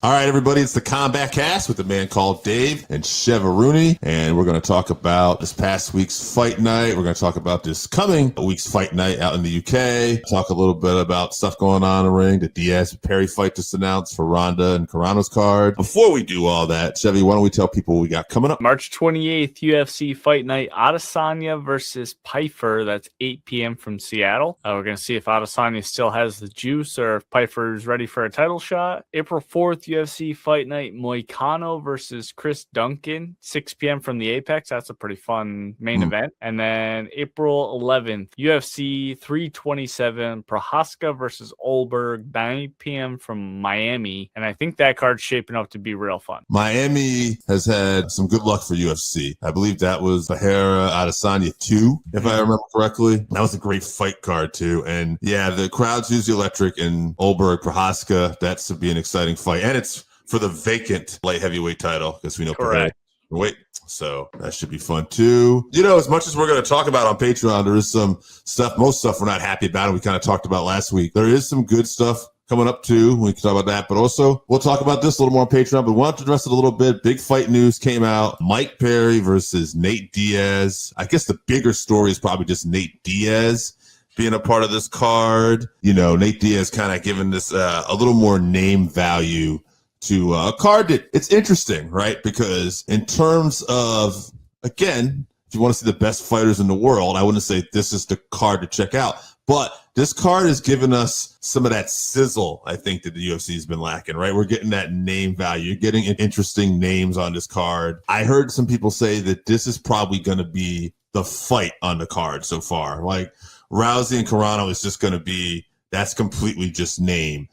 All right, everybody, it's the Combatcast with a man called Dave and Chevy, and we're going to talk about this past week's fight night. We're going to talk about this coming week's fight night out in the UK, talk a little bit about stuff going on in the ring, the Diaz-Perry fight just announced for Ronda and Carano's card. Before we do all that, Chevy, why don't we tell people what we got coming up? March 28th, UFC Fight Night, Adesanya versus Pyfer. That's 8 p.m. from Seattle. We're going to see if Adesanya still has the juice or if Pyfer's ready for a title shot. April 4th, UFC Fight Night, Moicano versus Chris Duncan, 6 p.m. from the Apex. That's a pretty fun main event. And then April 11th, UFC 327, Prohaska versus Olberg, 9 p.m. from Miami. And I think that card's shaping up to be real fun. Miami has had some good luck for UFC. I believe that was Bahera Adesanya 2, if I remember correctly. That was a great fight card, too. And yeah, the crowd's usually electric, and Olberg, Prohaska, that should be an exciting fight. And it's for the vacant light heavyweight title, because we know Correct. Wait, so that should be fun too. You know, as much as we're going to talk about on Patreon, there is some stuff, most stuff we're not happy about, and we kind of talked about last week. There is some good stuff coming up too. We can talk about that, but also we'll talk about this a little more on Patreon, but we want to address it a little bit. Big fight news came out. Mike Perry versus Nate Diaz. I guess the bigger story is probably just Nate Diaz being a part of this card. You know, Nate Diaz kind of giving this a little more name value to a card that it's interesting, right? Because in terms of, again, if you want to see the best fighters in the world, I wouldn't say this is the card to check out. But this card has given us some of that sizzle, I think, that the UFC has been lacking, right? We're getting that name value. You're getting interesting names on this card. I heard some people say that this is probably going to be the fight on the card so far. Like, Rousey and Carano is just going to be, that's completely just name.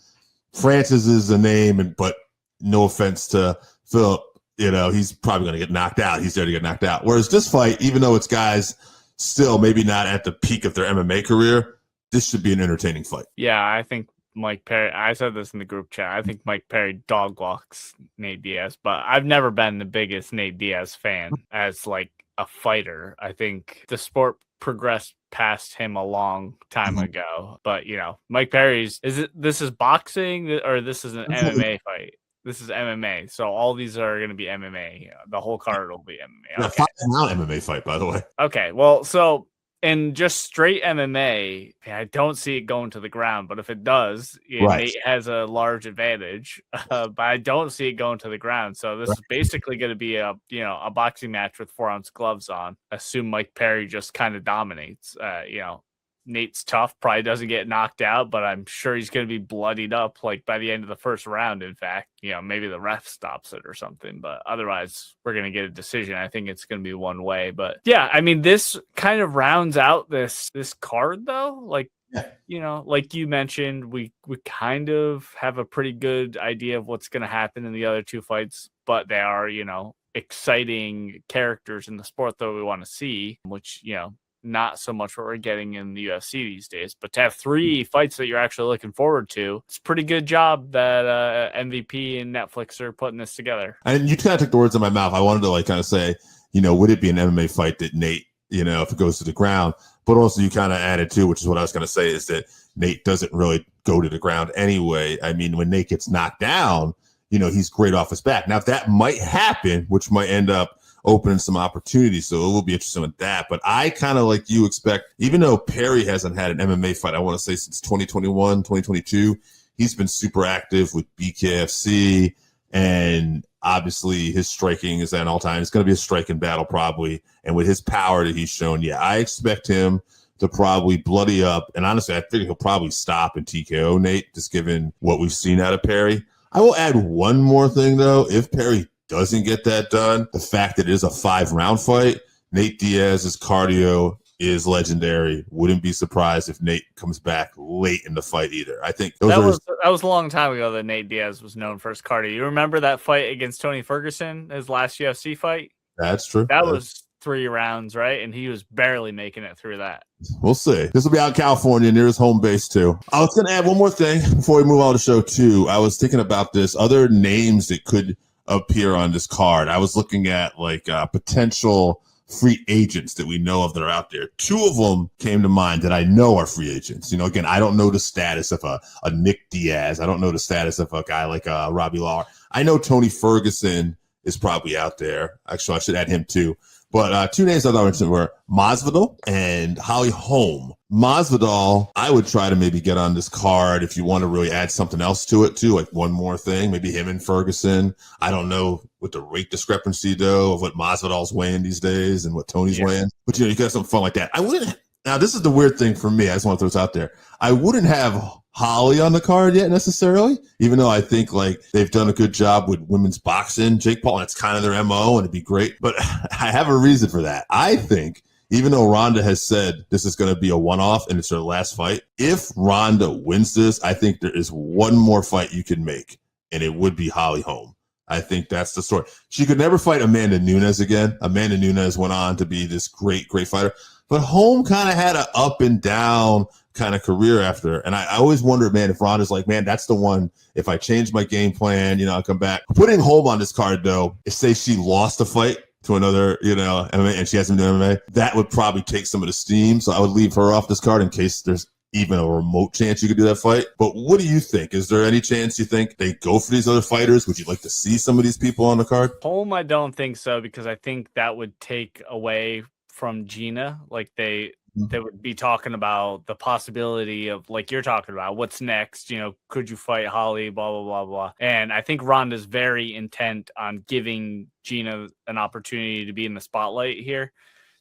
Francis is a name, but no offense to Philip, you know, he's probably going to get knocked out. He's there to get knocked out. Whereas this fight, even though it's guys still maybe not at the peak of their MMA career, this should be an entertaining fight. Yeah, I think Mike Perry, I said this in the group chat, I think Mike Perry dog walks Nate Diaz, but I've never been the biggest Nate Diaz fan as like a fighter. I think the sport progressed past him a long time ago, but you know, Mike Perry's, this is boxing or this is an MMA fight? This is MMA, so all these are going to be MMA. The whole card will be MMA. Okay. Yeah, MMA fight, by the way. Okay, well, so in just straight MMA, I don't see it going to the ground, but if it does, Nate has a large advantage. But I don't see it going to the ground. So this is basically going to be a boxing match with 4-ounce gloves on. Assume Mike Perry just kind of dominates. Nate's tough, probably doesn't get knocked out, but I'm sure he's going to be bloodied up like by the end of the first round. In fact, maybe the ref stops it or something, but otherwise we're going to get a decision. I think it's going to be one way, but yeah, I mean, this kind of rounds out this card though. Like, like you mentioned, we kind of have a pretty good idea of what's going to happen in the other two fights, but they are, exciting characters in the sport that we want to see, which, not so much what we're getting in the UFC these days, but to have 3 fights that you're actually looking forward to, it's a pretty good job that MVP and Netflix are putting this together. And you kind of took the words in my mouth. I wanted to kind of say, would it be an MMA fight that Nate, if it goes to the ground, but also you kind of added too, which is what I was going to say, is that Nate doesn't really go to the ground anyway. I mean, when Nate gets knocked down, he's great off his back. Now, if that might happen, which might end up opening some opportunities, so it will be interesting with that. But I kind of, like you, expect, even though Perry hasn't had an MMA fight, I want to say since 2021, 2022, he's been super active with BKFC, and obviously his striking is at all time. It's going to be a striking battle probably, and with his power that he's shown, I expect him to probably bloody up, and honestly, I think he'll probably stop and TKO Nate, just given what we've seen out of Perry. I will add one more thing, though. If Perry doesn't get that done, the fact that it is a 5-round fight, Nate Diaz's cardio is legendary. Wouldn't be surprised if Nate comes back late in the fight either. I think that was a long time ago that Nate Diaz was known for his cardio. You remember that fight against Tony Ferguson, his last UFC fight? That's true. That was 3 rounds, right? And he was barely making it through that. We'll see. This will be out in California, near his home base, too. I was going to add one more thing before we move on to the show, too. I was thinking about this, other names that could appear on this card. I was looking at potential free agents that we know of that are out there. Two of them came to mind that I know are free agents. You know, again, I don't know the status of a Nick Diaz. I don't know the status of a guy like Robbie Lawler. I know Tony Ferguson is probably out there. Actually, I should add him too. But two names I thought mentioned were Masvidal and Holly Holm. Masvidal, I would try to maybe get on this card if you want to really add something else to it too, like one more thing, maybe him and Ferguson. I don't know with the rate discrepancy though of what Masvidal's weighing these days and what Tony's weighing. But you know, you got something fun like that. I wouldn't. Now this is the weird thing for me. I just want to throw this out there. I wouldn't have Holly on the card yet necessarily, even though I think like they've done a good job with women's boxing, Jake Paul, and it's kind of their MO and it'd be great. But I have a reason for that. I think even though Ronda has said this is going to be a one-off and it's her last fight, if Ronda wins this, I think there is one more fight you can make, and it would be Holly Holm. I think that's the story. She could never fight Amanda Nunes again. Amanda Nunes went on to be this great, great fighter. But Holm kind of had an up and down kind of career after. And I always wondered, man, if Ronda's like, man, that's the one. If I change my game plan, you know, I'll come back. Putting Holm on this card, though, is say she lost a fight to another, you know, MMA, and she hasn't been doing MMA, that would probably take some of the steam. So I would leave her off this card in case there's even a remote chance you could do that fight. But what do you think? Is there any chance you think they go for these other fighters? Would you like to see some of these people on the card? Holm, I don't think so, because I think that would take away from Gina. Like they would be talking about the possibility of, like you're talking about, what's next, you know, could you fight Holly, blah, blah, blah, blah. And I think Ronda's very intent on giving Gina an opportunity to be in the spotlight here.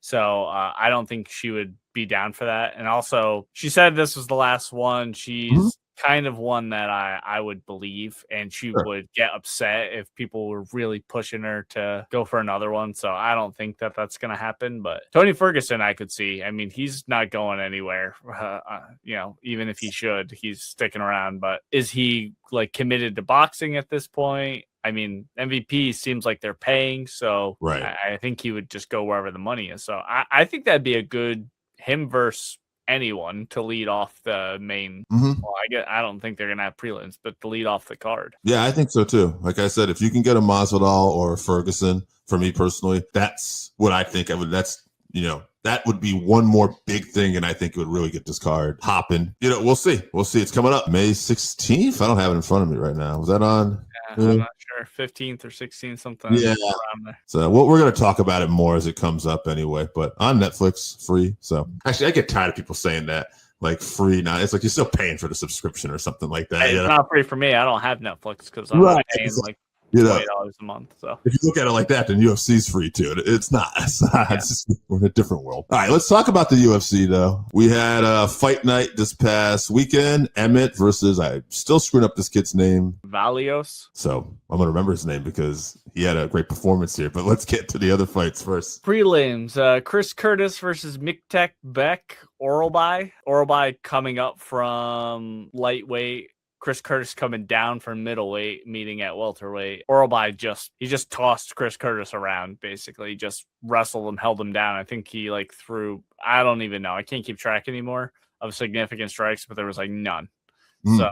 So I don't think she would be down for that. And also, she said this was the last one. She's kind of one that I would believe, and she would get upset if people were really pushing her to go for another one. So I don't think that that's going to happen. But Tony Ferguson, I could see. I mean, he's not going anywhere. You know, even if he should, he's sticking around. But is he like committed to boxing at this point? I mean, MVP seems like they're paying, so I think he would just go wherever the money is. So I think that'd be a good him versus anyone to lead off the main. Well, I don't think they're gonna have prelims, but to lead off the card. Yeah, I think so too. Like I said, if you can get a Masvidal or a Ferguson, for me personally, that's what I think I would. That's, you know, that would be one more big thing, and I think it would really get this card hopping. You know, we'll see. We'll see. It's coming up May 16th. I don't have it in front of me right now. Was that on? I'm not sure. 15th or 16th, something. Yeah. Around there. So we're going to talk about it more as it comes up anyway, but on Netflix, free. So actually, I get tired of people saying that, like free now. It's like you're still paying for the subscription or something like that. It's not free for me. I don't have Netflix because I'm paying like $20 a month. So if you look at it like that, then UFC's free too. It's not. It's just, we're in a different world. All right, let's talk about the UFC though. We had a fight night this past weekend. Emmett versus, I'm still screwing up this kid's name, Valios. So I'm gonna remember his name because he had a great performance here. But let's get to the other fights first. Prelims: Chris Curtis versus Miktek Beck. Oralby coming up from lightweight. Chris Curtis coming down from middleweight, meeting at welterweight. Oralby just tossed Chris Curtis around, basically. He just wrestled him, held him down. I think he like threw, I don't even know. I can't keep track anymore of significant strikes, but there was like none. So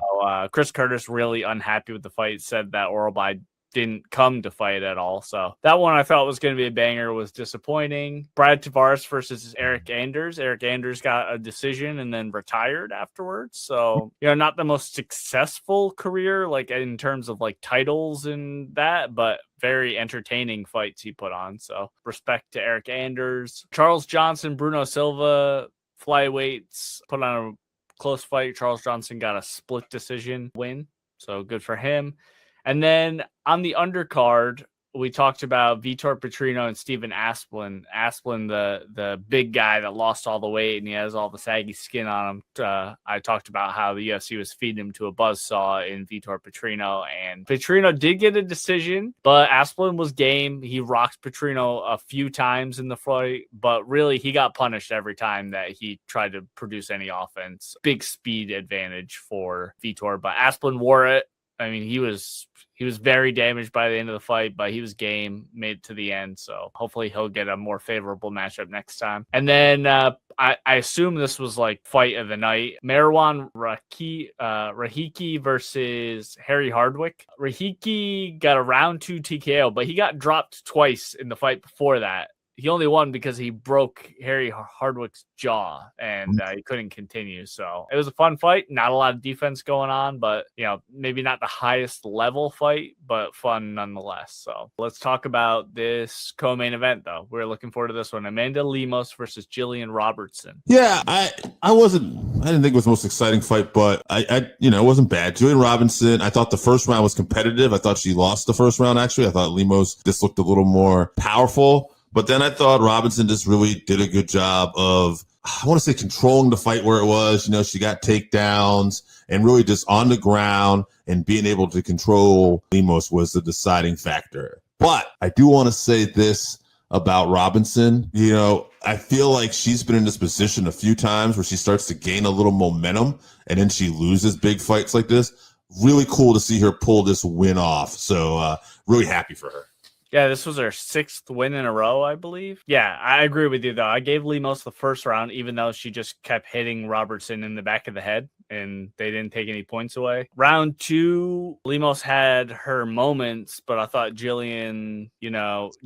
Chris Curtis really unhappy with the fight, said that Oralby didn't come to fight at all. So that one I thought was going to be a banger was disappointing. Brad Tavares versus Eric Anders. Eric Anders got a decision and then retired afterwards. So, you know, not the most successful career, like in terms of like titles and that, but very entertaining fights he put on. So respect to Eric Anders. Charles Johnson, Bruno Silva, flyweights put on a close fight. Charles Johnson got a split decision win. So good for him. And then on the undercard, we talked about Vitor Petrino and Stephen Asplin. Asplin, the big guy that lost all the weight and he has all the saggy skin on him. I talked about how the UFC was feeding him to a buzzsaw in Vitor Petrino. And Petrino did get a decision, but Asplin was game. He rocked Petrino a few times in the fight, but really he got punished every time that he tried to produce any offense. Big speed advantage for Vitor, but Asplin wore it. I mean, he was very damaged by the end of the fight, but he was game, made it to the end. So hopefully he'll get a more favorable matchup next time. And then I assume this was like fight of the night. Marwan Rahiki versus Harry Hardwick. Rahiki got a round 2 TKO, but he got dropped twice in the fight before that. he only won because he broke Harry Hardwick's jaw and he couldn't continue. So it was a fun fight. Not a lot of defense going on, but maybe not the highest level fight, but fun nonetheless. So let's talk about this co-main event though. We're looking forward to this one. Amanda Lemos versus Jillian Robertson. Yeah, I didn't think it was the most exciting fight, but it wasn't bad. Jillian Robinson, I thought the first round was competitive. I thought she lost the first round, actually. I thought Lemos just looked a little more powerful. But then I thought Robinson just really did a good job of, I want to say, controlling the fight where it was. She got takedowns and really just on the ground and being able to control Lemos was the deciding factor. But I do want to say this about Robinson. I feel like she's been in this position a few times where she starts to gain a little momentum and then she loses big fights like this. Really cool to see her pull this win off. So really happy for her. Yeah, this was her 6th win in a row, I believe. Yeah, I agree with you, though. I gave Lemos the first round, even though she just kept hitting Robertson in the back of the head, and they didn't take any points away. Round 2, Lemos had her moments, but I thought Jillian,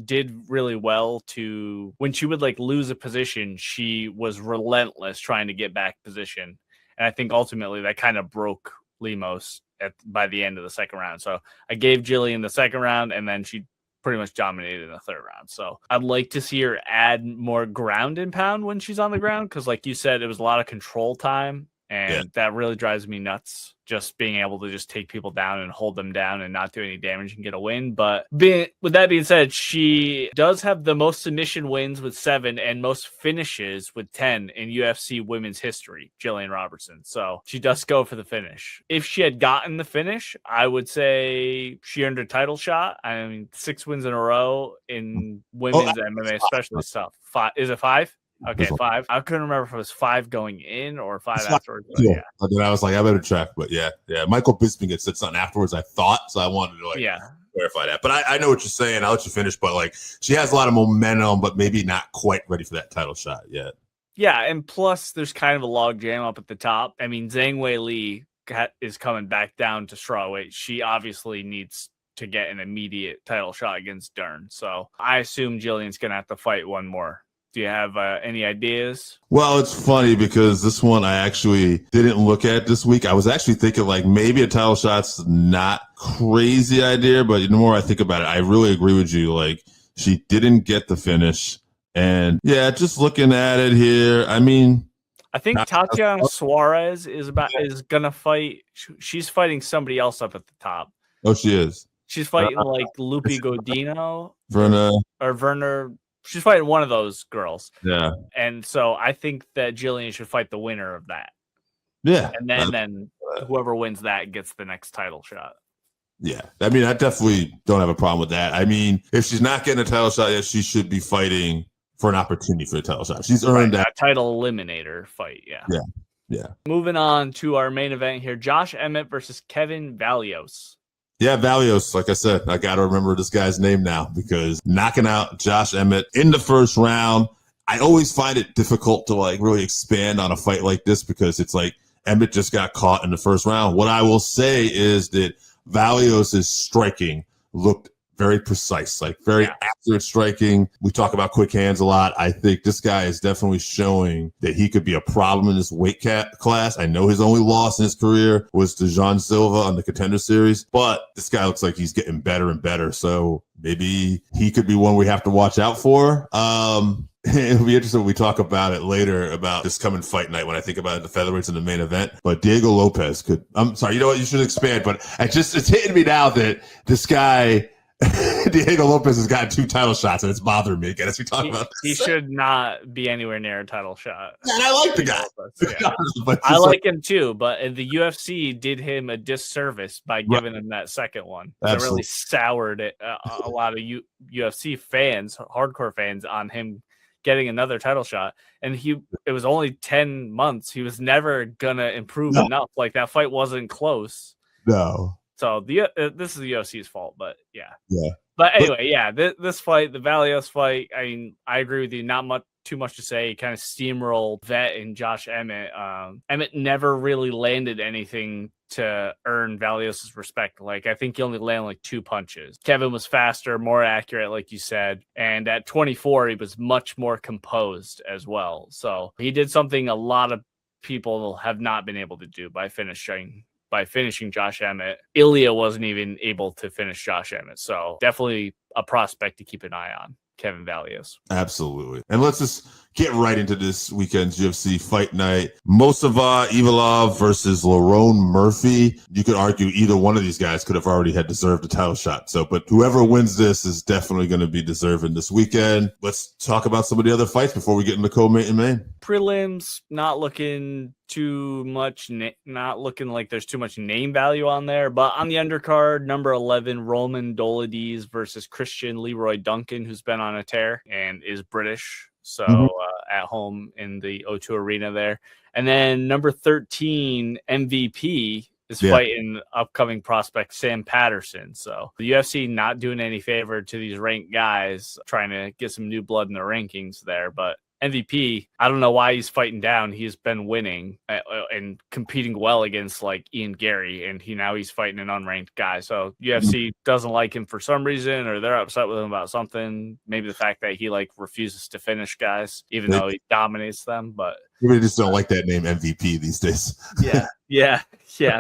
did really well to, when she would lose a position, she was relentless trying to get back position. And I think ultimately that kind of broke Lemos by the end of the second round. So I gave Jillian the second round, and then she pretty much dominated in the third round. So I'd like to see her add more ground and pound when she's on the ground, because like you said, it was a lot of control time, and that really drives me nuts, just being able to just take people down and hold them down and not do any damage and get a win. But with that being said, she does have the most submission wins with 7 and most finishes with 10 in UFC women's history, Jillian Robertson. So she does go for the finish. If she had gotten the finish, I would say she earned a title shot. I mean, 6 wins in a row in women's MMA, especially stuff. Is it 5? Okay, 5. I couldn't remember if it was 5 going in or 5 afterwards. Yeah. And then I was like, I better check. But yeah. Michael Bisping had said something afterwards, I thought. So I wanted to clarify that. But I know what you're saying. I'll let you finish. But she has a lot of momentum, but maybe not quite ready for that title shot yet. Yeah. And plus, there's kind of a log jam up at the top. I mean, Zhang Wei Li is coming back down to strawweight. She obviously needs to get an immediate title shot against Dern. So I assume Jillian's going to have to fight one more. Do you have any ideas? Well, it's funny because this one I actually didn't look at this week. I was actually thinking maybe a title shot's not crazy idea, but the more I think about it, I really agree with you. She didn't get the finish. And yeah, just looking at it here, I mean, I think Tatiana Suarez is gonna fight. She's fighting somebody else up at the top. Oh, she is. She's fighting Lupe Godinho. Werner. She's fighting one of those girls. Yeah. And so I think that Jillian should fight the winner of that. Yeah. And then whoever wins that gets the next title shot. Yeah. I mean, I definitely don't have a problem with that. I mean, if she's not getting a title shot yet, she should be fighting for an opportunity for a title shot. She's earned that title eliminator fight. Yeah. Yeah. Yeah. Moving on to our main event here, Josh Emmett versus Kevin Valios. Yeah, Valios, like I said, I got to remember this guy's name now because knocking out Josh Emmett in the first round, I always find it difficult to really expand on a fight like this because it's Emmett just got caught in the first round. What I will say is that Valios' striking looked very precise, very accurate striking. We talk about quick hands a lot. I think this guy is definitely showing that he could be a problem in this weight class. I know his only loss in his career was to Jean Silva on the Contender Series, but this guy looks like he's getting better and better. So maybe he could be one we have to watch out for. It'll be interesting when we talk about it later about this coming fight night when I think about the featherweights in the main event. But Diego Lopez could, I'm sorry, you know what? You should expand, but it's hitting me now that this guy, Diego Lopez has gotten 2 title shots and it's bothering me again as we talk about this. He should not be anywhere near a title shot. And I like the guy. Yeah. I like him too, but the UFC did him a disservice by giving him that second one. It really soured it, a lot of UFC fans, hardcore fans, on him getting another title shot. And it was only 10 months. He was never gonna improve enough. That fight wasn't close. No. So this is the UFC's fault, but yeah. But anyway, this fight, the Valios fight, I mean, I agree with you. Not much too much to say. He kind of steamrolled Vet and Josh Emmett. Emmett never really landed anything to earn Valios's respect. Like, I think he only landed like 2 punches. Kevin was faster, more accurate, like you said. And at 24, he was much more composed as well. So he did something a lot of people have not been able to do by finishing Josh Emmett. Ilya wasn't even able to finish Josh Emmett. So definitely a prospect to keep an eye on, Kevin Valios. Absolutely. And let's just get right into this weekend's UFC Fight Night. Movsar Evolev versus Lerone Murphy. You could argue either one of these guys could have already had deserved a title shot. But whoever wins this is definitely going to be deserving this weekend. Let's talk about some of the other fights before we get into co-main and main. Prelims, not looking too much, not looking like there's too much name value on there. But on the undercard, number 11, Roman Dolidze versus Christian Leroy Duncan, who's been on a tear and is British. So at home in the O2 Arena there. And then number 13, MVP, is fighting upcoming prospect Sam Patterson. So the UFC not doing any favor to these ranked guys, trying to get some new blood in the rankings there. But MVP, I don't know why he's fighting down. He's been winning and competing well against like Ian Gary, and he's fighting an unranked guy. So UFC doesn't like him for some reason, or they're upset with him about something. Maybe the fact that he like refuses to finish guys, even though he dominates them. But they just don't like that name MVP these days. Yeah,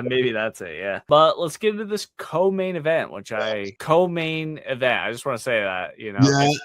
maybe that's it. Yeah, but let's get into this co-main event, I just want to say that,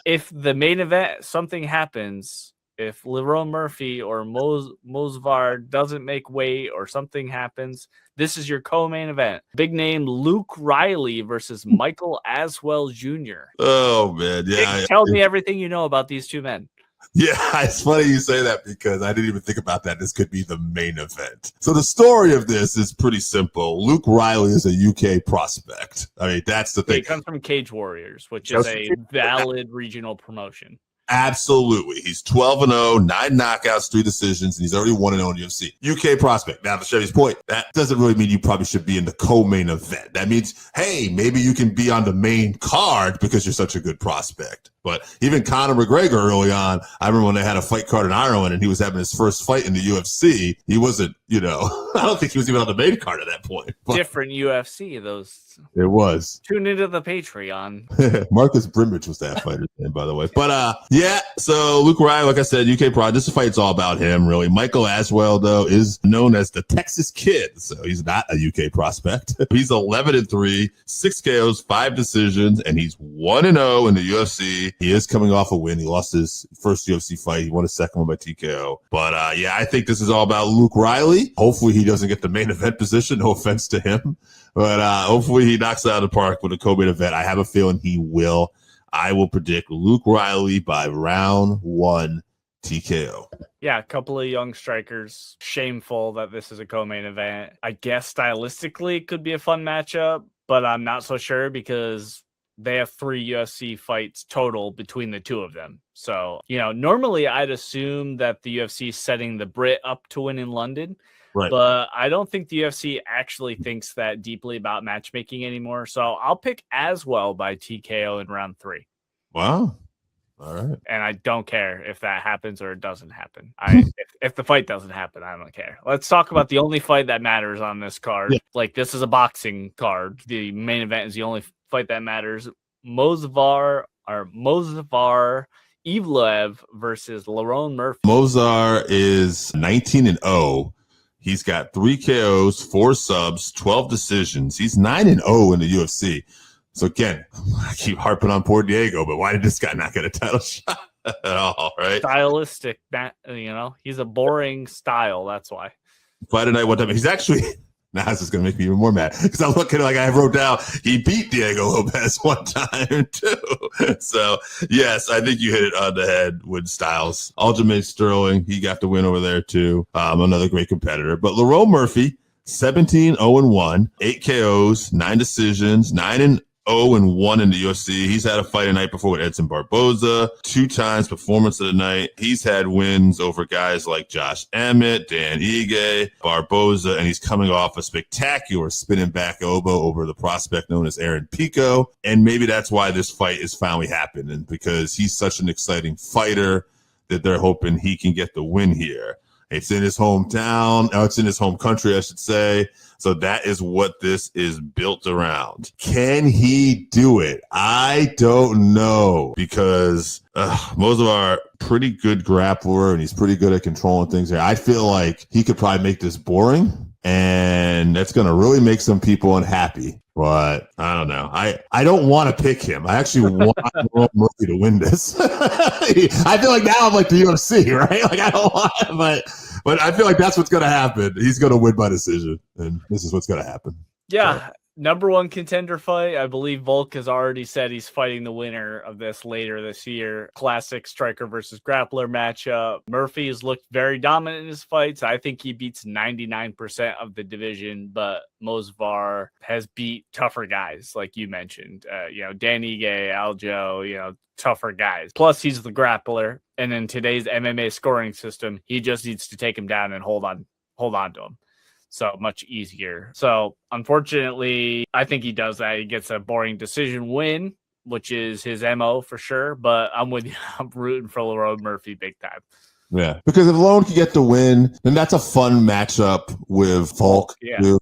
if the main event, something happens, if Lerone Murphy or Movsar doesn't make weight or something happens, this is your co-main event. Big name Luke Riley versus Michael Aswell Jr. Oh, man. Yeah. Tell me everything you know about these two men. Yeah, it's funny you say that because I didn't even think about that. This could be the main event. So the story of this is pretty simple. Luke Riley is a UK prospect. I mean, that's the thing. He comes from Cage Warriors, which is a valid regional promotion. Absolutely. He's 12-0, 9 knockouts, 3 decisions, and he's already 1-0 in UFC. UK prospect. Now, to Chevy's point, that doesn't really mean you probably should be in the co-main event. That means, hey, maybe you can be on the main card because you're such a good prospect. But even Conor McGregor early on, I remember when they had a fight card in Ireland and he was having his first fight in the UFC, he wasn't, I don't think he was even on the main card at that point. But different UFC, those. It was. Tune into the Patreon. Marcus Brimage was that fighter's name, by the way. But so Luke Riley, like I said, UK pro. This fight's all about him, really. Michael Aswell, though, is known as the Texas Kid, so he's not a UK prospect. He's 11-3, 6 KOs, 5 decisions, and he's 1-0 in the UFC. He is coming off a win. He lost his first UFC fight. He won his second one by TKO. But I think this is all about Luke Riley. Hopefully he doesn't get the main event position. No offense to him. But hopefully he knocks it out of the park with a co-main event. I have a feeling he will. I will predict Luke Riley by round 1 TKO. Yeah, a couple of young strikers. Shameful that this is a co-main event. I guess stylistically it could be a fun matchup, but I'm not so sure because they have 3 UFC fights total between the two of them. So, normally I'd assume that the UFC is setting the Brit up to win in London. Right. But I don't think the UFC actually thinks that deeply about matchmaking anymore. So I'll pick Aswell by TKO in round 3. Wow. All right. And I don't care if that happens or it doesn't happen. If the fight doesn't happen, I don't care. Let's talk about the only fight that matters on this card. Yeah. Like, this is a boxing card. The main event is the only fight that matters. Movsar Evolev versus Lerone Murphy. Movsar is 19-0. He's got 3 KOs, 4 subs, 12 decisions. He's 9-0 in the UFC. So again, I keep harping on poor Diego, but why did this guy not get a title shot at all, right? Stylistic, he's a boring style. That's why. Fight night one time. He's actually, now this is going to make me even more mad because I'm looking like I wrote down he beat Diego Lopez one time too. So yes, I think you hit it on the head with Styles. Aljamain Sterling, he got the win over there too. Another great competitor. But Lerone Murphy, 17-0-1, 8 KOs, 9 decisions, 9-0-1 in the UFC. He's had a fight a night before with Edson Barboza, 2 times performance of the night. He's had wins over guys like Josh Emmett, Dan Ige, Barboza, and he's coming off a spectacular spinning back elbow over the prospect known as Aaron Pico. And maybe that's why this fight is finally happening, because he's such an exciting fighter that they're hoping he can get the win here. It's in his hometown. It's in his home country, I should say. So that is what this is built around. Can he do it? I don't know, because Movsar, pretty good grappler, and he's pretty good at controlling things here. I feel like he could probably make this boring, and that's going to really make some people unhappy. But I don't know. I don't want to pick him. I actually want Lerone Murphy to win this. I feel like now I'm like the UFC, right? Like I don't want him, but I feel like that's what's going to happen. He's going to win by decision, and this is what's going to happen. Yeah. So, number one contender fight. I believe Volk has already said he's fighting the winner of this later this year. Classic striker versus grappler matchup. Murphy has looked very dominant in his fights. I think he beats 99% of the division, but Movsar has beat tougher guys, like you mentioned. Dan Ige, Aljo, tougher guys. Plus, he's the grappler. And in today's MMA scoring system, he just needs to take him down and hold on to him. So much easier. So unfortunately, I think he does that. He gets a boring decision win, which is his MO for sure. But I'm with you. I'm rooting for Lerone Murphy big time. Yeah, because if Lerone can get the win, then that's a fun matchup with Volk.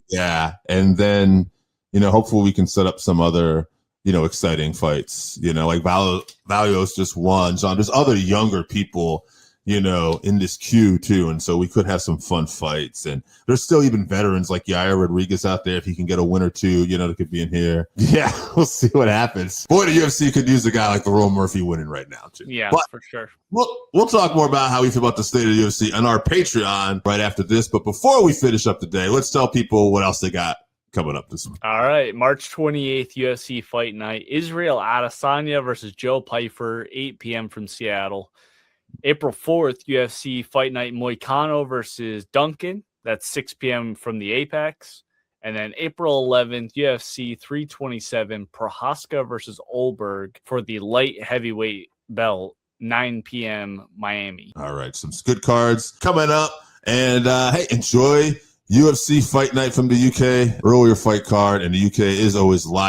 Yeah. And then, hopefully we can set up some other, exciting fights. Like Valios just won. John, there's other younger people in this queue too. And so we could have some fun fights. And there's still even veterans like Yair Rodriguez out there. If he can get a win or two, that could be in here. Yeah, we'll see what happens. Boy, the UFC could use a guy like Lerone Murphy winning right now too. Yeah, but for sure. We'll talk more about how we feel about the state of the UFC on our Patreon right after this. But before we finish up today, let's tell people what else they got coming up this week. All right, March 28th, UFC Fight Night. Israel Adesanya versus Joe Pyfer, 8 p.m. from Seattle. April 4th, UFC Fight Night Moicano versus Duncan. That's 6 p.m. from the Apex. And then April 11th, UFC 327, Prohaska versus Olberg for the light heavyweight belt, 9 p.m. Miami. All right, some good cards coming up. And hey, enjoy UFC Fight Night from the UK. Earlier fight card, and the UK is always live.